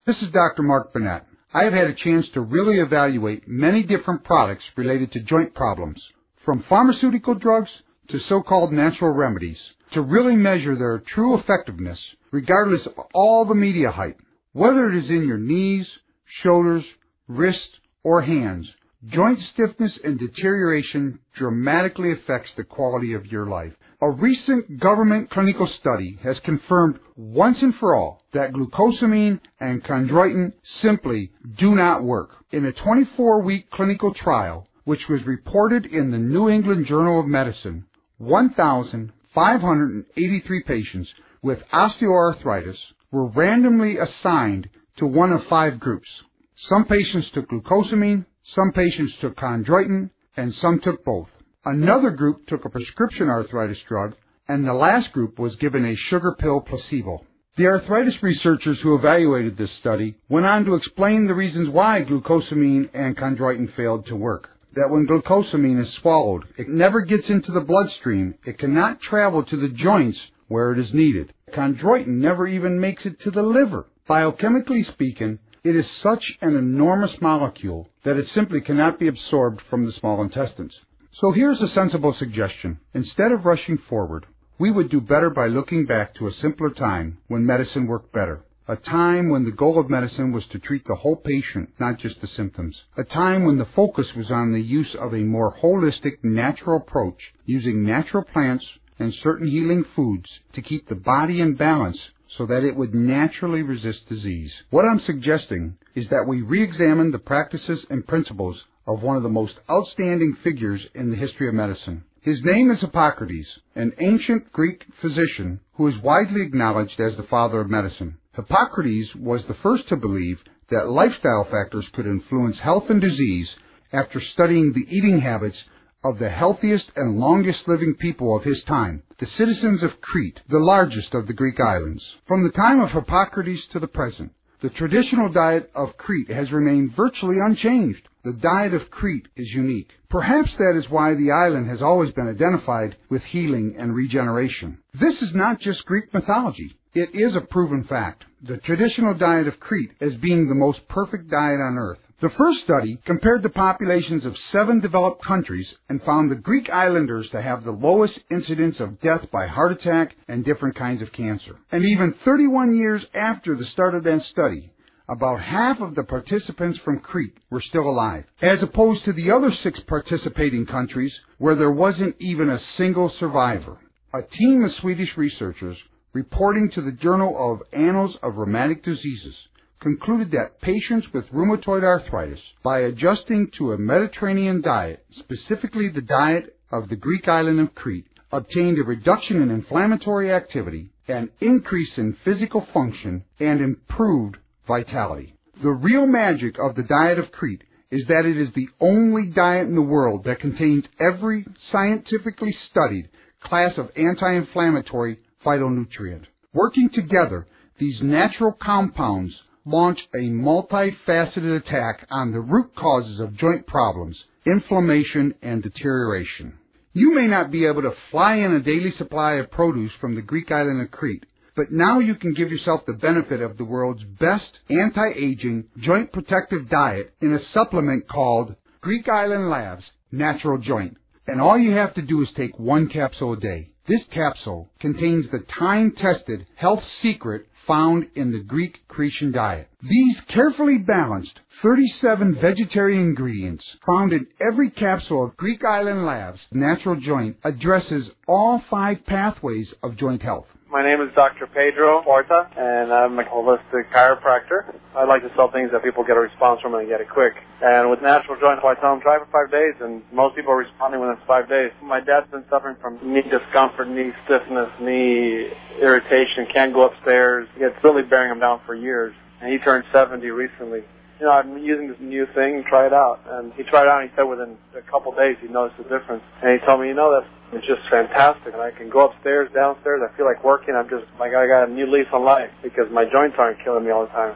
This is Dr. Mark Burnett. I have had a chance to really evaluate many different products related to joint problems, from pharmaceutical drugs to so-called natural remedies, to really measure their true effectiveness, regardless of all the media hype. Whether it is in your knees, shoulders, wrists, or hands, joint stiffness and deterioration dramatically affects the quality of your life. A recent government clinical study has confirmed once and for all that glucosamine and chondroitin simply do not work. In a 24-week clinical trial, which was reported in the New England Journal of Medicine, 1,583 patients with osteoarthritis were randomly assigned to one of 5 groups. Some patients took glucosamine, some patients took chondroitin, and some took both. Another group took a prescription arthritis drug, and the last group was given a sugar pill placebo. The arthritis researchers who evaluated this study went on to explain the reasons why glucosamine and chondroitin failed to work. That when glucosamine is swallowed, it never gets into the bloodstream. It cannot travel to the joints where it is needed. Chondroitin never even makes it to the liver. Biochemically speaking, it is such an enormous molecule that it simply cannot be absorbed from the small intestines. So here's a sensible suggestion. Instead of rushing forward, we would do better by looking back to a simpler time when medicine worked better. A time when the goal of medicine was to treat the whole patient, not just the symptoms. A time when the focus was on the use of a more holistic, natural approach, using natural plants and certain healing foods to keep the body in balance so that it would naturally resist disease. What I'm suggesting is that we re-examine the practices and principles of one of the most outstanding figures in the history of medicine. His name is Hippocrates, an ancient Greek physician who is widely acknowledged as the father of medicine. Hippocrates was the first to believe that lifestyle factors could influence health and disease after studying the eating habits of the healthiest and longest living people of his time, the citizens of Crete, the largest of the Greek islands. From the time of Hippocrates to the present, the traditional diet of Crete has remained virtually unchanged. The diet of Crete is unique. Perhaps that is why the island has always been identified with healing and regeneration. This is not just Greek mythology. It is a proven fact. The traditional diet of Crete as being the most perfect diet on earth. The first study compared the populations of 7 developed countries and found the Greek islanders to have the lowest incidence of death by heart attack and different kinds of cancer. And even 31 years after the start of that study, about half of the participants from Crete were still alive, as opposed to the other 6 participating countries where there wasn't even a single survivor. A team of Swedish researchers, reporting to the Journal of Annals of Rheumatic Diseases, concluded that patients with rheumatoid arthritis, by adjusting to a Mediterranean diet, specifically the diet of the Greek island of Crete, obtained a reduction in inflammatory activity, an increase in physical function, and improved vitality. The real magic of the diet of Crete is that it is the only diet in the world that contains every scientifically studied class of anti-inflammatory phytonutrient. Working together, these natural compounds launch a multifaceted attack on the root causes of joint problems, inflammation, and deterioration. You may not be able to fly in a daily supply of produce from the Greek island of Crete, but now you can give yourself the benefit of the world's best anti-aging, joint protective diet in a supplement called Greek Island Labs Natural Joint. And all you have to do is take 1 capsule a day. This capsule contains the time-tested health secret found in the Greek Cretan diet. These carefully balanced 37 vegetarian ingredients found in every capsule of Greek Island Labs Natural Joint addresses all 5 pathways of joint health. My name is Dr. Pedro Horta, and I'm a holistic chiropractor. I like to sell things that people get a response from and get it quick. And with Natural Joint, I tell them try for 5 days, and most people are responding within 5 days. My dad's been suffering from knee discomfort, knee stiffness, knee irritation, can't go upstairs. It's really bearing him down for years. And he turned 70 recently. You know, I'm using this new thing and try it out. And he tried it out and he said within a couple days he noticed a difference. And he told me, you know, it's just fantastic. And I can go upstairs, downstairs. I feel like working. I'm just like I got a new lease on life because my joints aren't killing me all the time.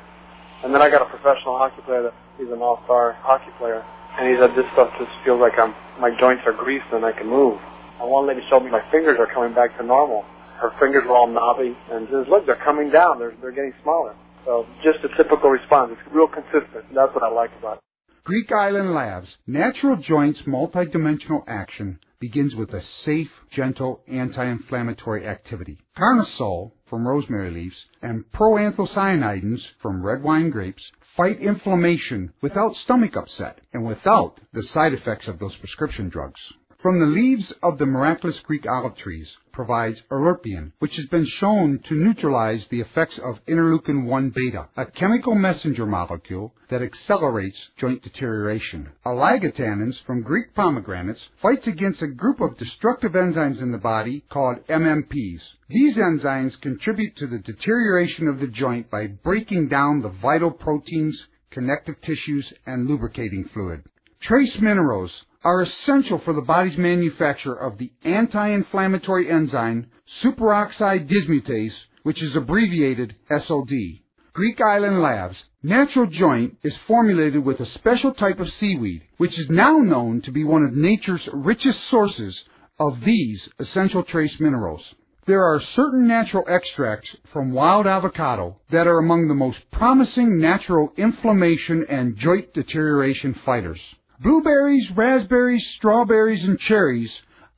And then I got a professional hockey player he's an all-star hockey player. And he said this stuff just feels like my joints are greased and I can move. And one lady showed me my fingers are coming back to normal. Her fingers were all knobby and just look, they're coming down. They're getting smaller. So just a typical response. It's real consistent. That's what I like about it. Greek Island Labs Natural Joints multidimensional action begins with a safe, gentle, anti-inflammatory activity. Carnosol from rosemary leaves and proanthocyanidins from red wine grapes fight inflammation without stomach upset and without the side effects of those prescription drugs. From the leaves of the miraculous Greek olive trees provides erlerpion, which has been shown to neutralize the effects of interleukin-1 beta, a chemical messenger molecule that accelerates joint deterioration. Oligotannins from Greek pomegranates fights against a group of destructive enzymes in the body called MMPs. These enzymes contribute to the deterioration of the joint by breaking down the vital proteins, connective tissues, and lubricating fluid. Trace minerals are essential for the body's manufacture of the anti-inflammatory enzyme superoxide dismutase, which is abbreviated SOD. Greek Island Labs Natural Joint is formulated with a special type of seaweed, which is now known to be one of nature's richest sources of these essential trace minerals. There are certain natural extracts from wild avocado that are among the most promising natural inflammation and joint deterioration fighters. Blueberries, raspberries, strawberries, and cherries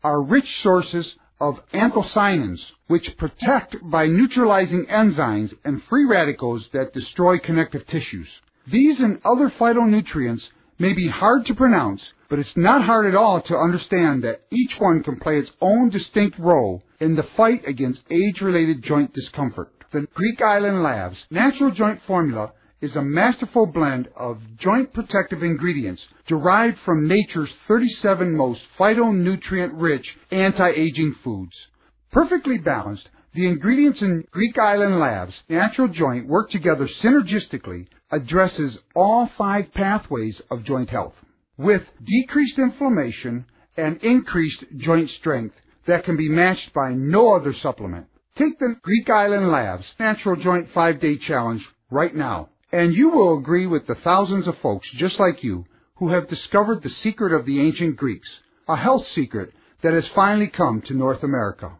are rich sources of anthocyanins, which protect by neutralizing enzymes and free radicals that destroy connective tissues. These and other phytonutrients may be hard to pronounce, but it's not hard at all to understand that each one can play its own distinct role in the fight against age-related joint discomfort. The Greek Island Labs Natural Joint Formula is a masterful blend of joint protective ingredients derived from nature's 37 most phytonutrient-rich anti-aging foods. Perfectly balanced, the ingredients in Greek Island Labs Natural Joint work together synergistically, addresses all 5 pathways of joint health, with decreased inflammation and increased joint strength that can be matched by no other supplement. Take the Greek Island Labs Natural Joint 5-Day Challenge right now, and you will agree with the thousands of folks just like you who have discovered the secret of the ancient Greeks, a health secret that has finally come to North America.